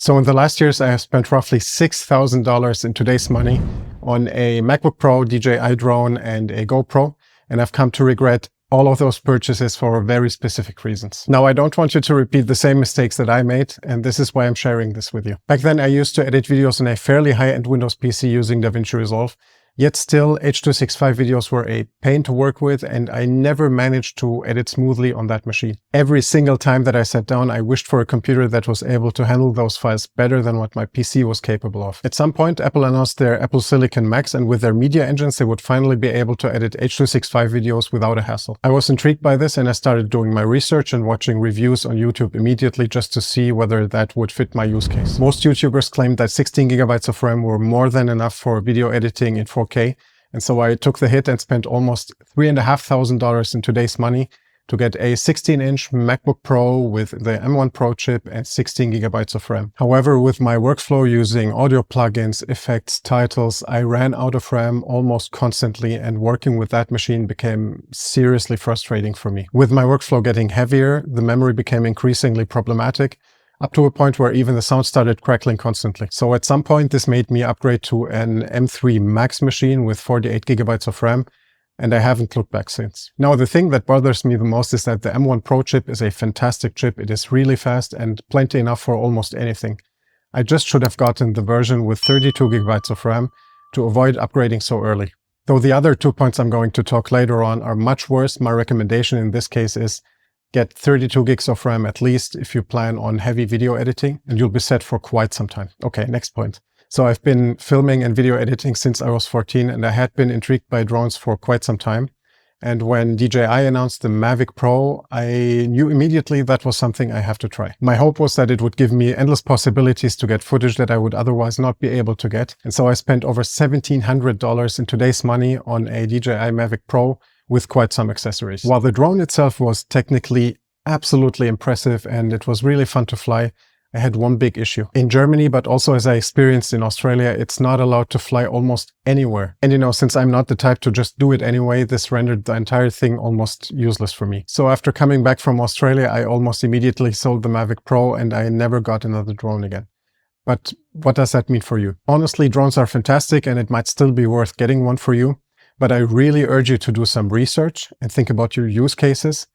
So in the last years, I have spent roughly $6,000 in today's money on a MacBook Pro, DJI drone, and a GoPro, and I've come to regret all of those purchases for very specific reasons. Now, I don't want you to repeat the same mistakes that I made, and this is why I'm sharing this with you. Back then, I used to edit videos on a fairly high-end Windows PC using DaVinci Resolve, yet still H.265 videos were a pain to work with, and I never managed to edit smoothly on that machine. Every single time that I sat down, I wished for a computer that was able to handle those files better than what my PC was capable of. At some point, Apple announced their Apple Silicon Macs, and with their media engines, they would finally be able to edit H.265 videos without a hassle. I was intrigued by this, and I started doing my research and watching reviews on YouTube immediately just to see whether that would fit my use case. Most YouTubers claimed that 16 gigabytes of RAM were more than enough for video editing in 4K. And so I took the hit and spent almost $3,500 in today's money to get a 16-inch MacBook Pro with the M1 Pro chip and 16 gigabytes of RAM. However, with my workflow using audio plugins, effects, titles, I ran out of RAM almost constantly, and working with that machine became seriously frustrating for me. With my workflow getting heavier, the memory became increasingly problematic, up to a point where even the sound started crackling constantly. So at some point, this made me upgrade to an M3 Max machine with 48 gigabytes of RAM, and I haven't looked back since. Now, the thing that bothers me the most is that the M1 Pro chip is a fantastic chip. It is really fast and plenty enough for almost anything. I just should have gotten the version with 32 gigabytes of RAM to avoid upgrading so early. Though the other 2 points I'm going to talk later on are much worse, my recommendation in this case is get 32 gigs of RAM at least if you plan on heavy video editing, and you'll be set for quite some time. Okay, next point. So I've been filming and video editing since I was 14, and I had been intrigued by drones for quite some time. And when DJI announced the Mavic Pro, I knew immediately that was something I have to try. My hope was that it would give me endless possibilities to get footage that I would otherwise not be able to get. And so I spent over $1,700 in today's money on a DJI Mavic Pro with quite some accessories. While the drone itself was technically absolutely impressive and it was really fun to fly, I had one big issue. In Germany, but also as I experienced in Australia, it's not allowed to fly almost anywhere. And since I'm not the type to just do it anyway, this rendered the entire thing almost useless for me. So after coming back from Australia, I almost immediately sold the Mavic Pro and I never got another drone again. But what does that mean for you? Honestly, drones are fantastic and it might still be worth getting one for you. But I really urge you to do some research and think about your use cases,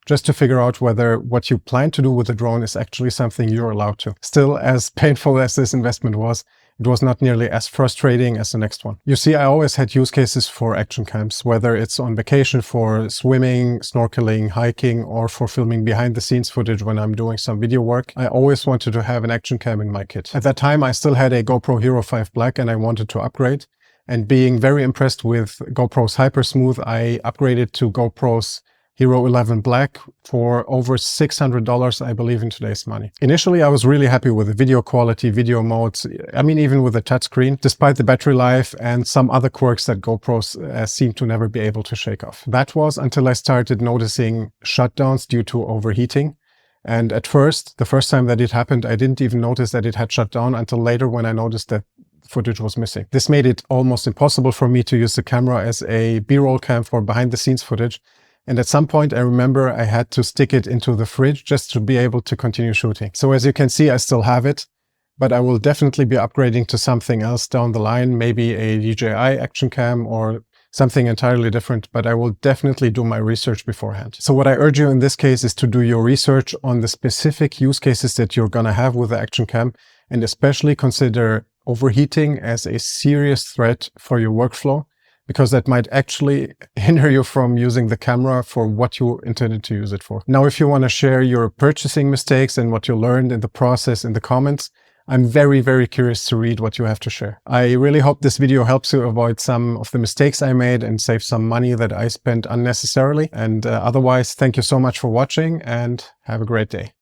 just to figure out whether what you plan to do with the drone is actually something you're allowed to. Still, as painful as this investment was, it was not nearly as frustrating as the next one. You see, I always had use cases for action cams, whether it's on vacation for swimming, snorkeling, hiking, or for filming behind the scenes footage when I'm doing some video work. I always wanted to have an action cam in my kit. At that time, I still had a GoPro Hero 5 Black and I wanted to upgrade. And being very impressed with GoPro's Hyper Smooth, I upgraded to GoPro's Hero 11 Black for over $600, I believe, in today's money. Initially, I was really happy with the video quality, video modes, even with the touchscreen, despite the battery life and some other quirks that GoPros seem to never be able to shake off. That was until I started noticing shutdowns due to overheating. And at first, the first time that it happened, I didn't even notice that it had shut down until later when I noticed that footage was missing. This made it almost impossible for me to use the camera as a B-roll cam for behind-the-scenes footage. And at some point, I remember I had to stick it into the fridge just to be able to continue shooting. So as you can see, I still have it, but I will definitely be upgrading to something else down the line, maybe a DJI action cam or something entirely different, but I will definitely do my research beforehand. So what I urge you in this case is to do your research on the specific use cases that you're gonna have with the action cam, and especially consider overheating as a serious threat for your workflow, because that might actually hinder you from using the camera for what you intended to use it for. Now, if you want to share your purchasing mistakes and what you learned in the process in the comments, I'm very, very curious to read what you have to share. I really hope this video helps you avoid some of the mistakes I made and save some money that I spent unnecessarily. And otherwise, thank you so much for watching and have a great day.